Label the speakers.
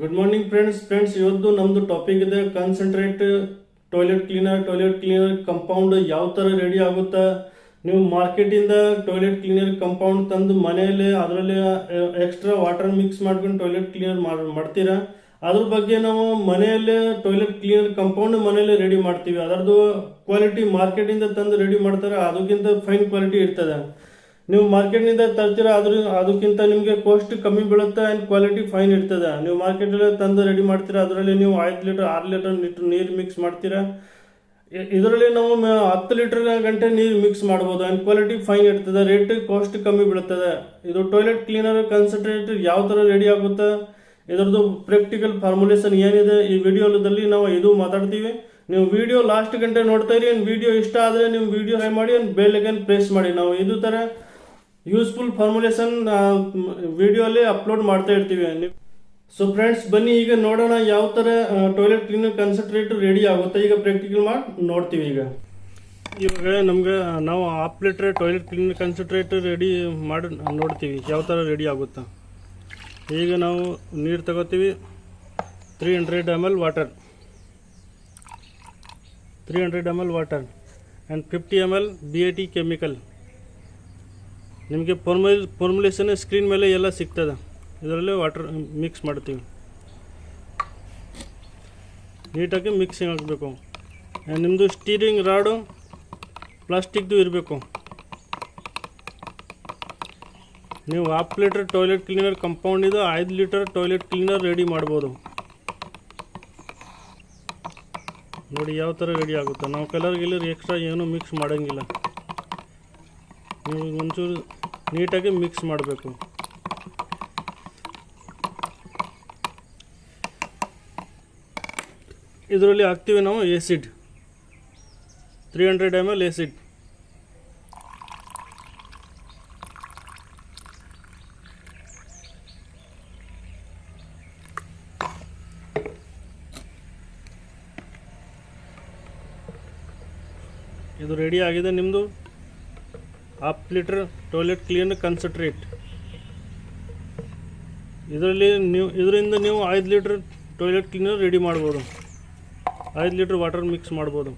Speaker 1: Good morning friends ಇವತ್ತು ನಮ್ದು topic ಇದೆ ಕಾನ್ಸಂಟ್ರೇಟ್ ಟಾಯ್ಲೆಟ್ ಕ್ಲೀನರ್ ಕಂಪೌಂಡ್ ಯಾವ ಥರ ರೆಡಿ ಆಗುತ್ತಾ. ನೀವು ಮಾರ್ಕೆಟಿಂದ ಟಾಯ್ಲೆಟ್ ಕ್ಲೀನರ್ ಕಂಪೌಂಡ್ ತಂದು ಮನೆಯಲ್ಲೇ ಅದರಲ್ಲಿ ಎಕ್ಸ್ಟ್ರಾ ವಾಟರ್ ಮಿಕ್ಸ್ ಮಾಡ್ಕೊಂಡು ಟಾಯ್ಲೆಟ್ ಕ್ಲೀನರ್ ಮಾಡ್ತೀರಾ. ಅದ್ರ ಬಗ್ಗೆ ನಾವು ಮನೆಯಲ್ಲೇ ಟಾಯ್ಲೆಟ್ ಕ್ಲೀನರ್ ಕಂಪೌಂಡ್ ಮನೆಯಲ್ಲೇ ರೆಡಿ ಮಾಡ್ತೀವಿ. ಅದರದ್ದು ಕ್ವಾಲಿಟಿ ಮಾರ್ಕೆಟಿಂದ ತಂದು ರೆಡಿ ಮಾಡ್ತಾರೆ, ಅದಕ್ಕಿಂತ ಫೈನ್ ಕ್ವಾಲಿಟಿ ಇರ್ತದೆ. ನೀವು ಮಾರ್ಕೆಟ್ನಿಂದ ತರ್ತೀರ ಅದಕ್ಕಿಂತ ನಿಮಗೆ ಕಾಸ್ಟ್ ಕಮ್ಮಿ ಬೀಳುತ್ತೆ ಆ್ಯಂಡ್ ಕ್ವಾಲಿಟಿ ಫೈನ್ ಇರ್ತದೆ. ನೀವು ಮಾರ್ಕೆಟಲ್ಲಿ ತಂದು ರೆಡಿ ಮಾಡ್ತೀರಾ, ಅದರಲ್ಲಿ ನೀವು 5 ಲೀಟರ್ 6 ಲೀಟರ್ ನೀರು ಮಿಕ್ಸ್ ಮಾಡ್ತೀರಾ. ಇದರಲ್ಲಿ ನಾವು 10 ಲೀಟರ್ ಗಂಟೆ ನೀರು ಮಿಕ್ಸ್ ಮಾಡ್ಬೋದು ಆ್ಯಂಡ್ ಕ್ವಾಲಿಟಿ ಫೈನ್ ಇರ್ತದೆ, ರೇಟ್ ಕಾಸ್ಟ್ ಕಮ್ಮಿ ಬೀಳುತ್ತದೆ. ಇದು ಟಾಯ್ಲೆಟ್ ಕ್ಲೀನರ್ ಕಾನ್ಸಂಟ್ರೇಟ್ ಯಾವ ಥರ ರೆಡಿ ಆಗುತ್ತೆ, ಇದರದ್ದು ಪ್ರಾಕ್ಟಿಕಲ್ ಫಾರ್ಮುಲೇಷನ್ ಏನಿದೆ ಈ ವಿಡಿಯೋದಲ್ಲಿ ನಾವು ಇದು ಮಾತಾಡ್ತೀವಿ. ನೀವು ವಿಡಿಯೋ ಲಾಸ್ಟ್ ಗಂಟೆ ನೋಡ್ತಾ ಇರಿ. ವಿಡಿಯೋ ಇಷ್ಟ ಆದರೆ ನೀವು ವಿಡಿಯೋ ಹೈ ಮಾಡಿ ಬೆಲ್ ಐಕಾನ್ ಪ್ರೆಸ್ ಮಾಡಿ. ನಾವು ಇದು ಥರ ಯೂಸ್ಫುಲ್ ಫಾರ್ಮುಲೇಷನ್ ವಿಡಿಯೋ ಅಲ್ಲಿ ಅಪ್ಲೋಡ್ ಮಾಡ್ತಾ ಇರ್ತೀವಿ. ಸೊ ಫ್ರೆಂಡ್ಸ್, ಬನ್ನಿ ಈಗ ನೋಡೋಣ ಯಾವ ಥರ ಟಾಯ್ಲೆಟ್ ಕ್ಲೀನರ್ ಕಾನ್ಸಂಟ್ರೇಟ್ ರೆಡಿ ಆಗುತ್ತೆ. ಈಗ ಪ್ರಾಕ್ಟಿಕಲ್ ಮಾಡಿ ನೋಡ್ತೀವಿ. ಇವಾಗ ನಮ್ಗೆ ನಾವು 1/2 litre toilet cleaner concentrate ready ಮಾಡಿ ನೋಡ್ತೀವಿ ಯಾವ ಥರ ರೆಡಿ ಆಗುತ್ತೆ. ಈಗ ನಾವು ನೀರು ತಗೋತೀವಿ, 300 ml water, 300 ml water and 50 ml BAT chemical. ನಿಮಗೆ ಫಾರ್ಮುಲೇಷನ್ ಸ್ಕ್ರೀನ್ ಮೇಲೆ ಎಲ್ಲ ಸಿಗ್ತದೆ. ಇದರಲ್ಲಿ ವಾಟರ್ ಮಿಕ್ಸ್ ಮಾಡ್ತೀವಿ, ನೀಟಾಗಿ ಮಿಕ್ಸಿಂಗ್ ಆಗಬೇಕು. ನಿಮ್ಮದು ಸ್ಟೀರಿಂಗ್ ರಾಡು ಪ್ಲಾಸ್ಟಿಕ್ದು ಇರಬೇಕು. ನೀವು 1/2 ಲೀಟರ್ ಟಾಯ್ಲೆಟ್ ಕ್ಲೀನರ್ ಕಂಪೌಂಡಿದು 5 ಲೀಟರ್ ಟಾಯ್ಲೆಟ್ ಕ್ಲೀನರ್ ರೆಡಿ ಮಾಡ್ಬೋದು. ನೋಡಿ ಯಾವ ಥರ ರೆಡಿ ಆಗುತ್ತೆ. ನಾವು ಕಲರ್ ಎಕ್ಸ್ಟ್ರಾ ಏನೂ ಮಿಕ್ಸ್ ಮಾಡೋಂಗಿಲ್ಲ. ನೀವು ಒಂಚೂರು ನೀಟಾಗಿ ಮಿಕ್ಸ್ ಮಾಡಬೇಕು. ಇದರಲ್ಲಿ ಹಾಕ್ತೀವಿ ನಾವು ಆ್ಯಸಿಡ್, 300 ml ಆ್ಯಸಿಡ್. ಇದು ರೆಡಿ ಆಗಿದೆ ನಿಮ್ಮದು 1/2 ಲೀಟರ್ ಟಾಯ್ಲೆಟ್ ಕ್ಲೀನರ್ ಕಾನ್ಸಂಟ್ರೇಟ್. ಇದರಿಂದ ನೀವು 5 ಲೀಟರ್ ಟಾಯ್ಲೆಟ್ ಕ್ಲೀನರ್ ರೆಡಿ ಮಾಡ್ಬೋದು, 5 ಲೀಟರ್ ವಾಟರ್ ಮಿಕ್ಸ್ ಮಾಡ್ಬೋದು.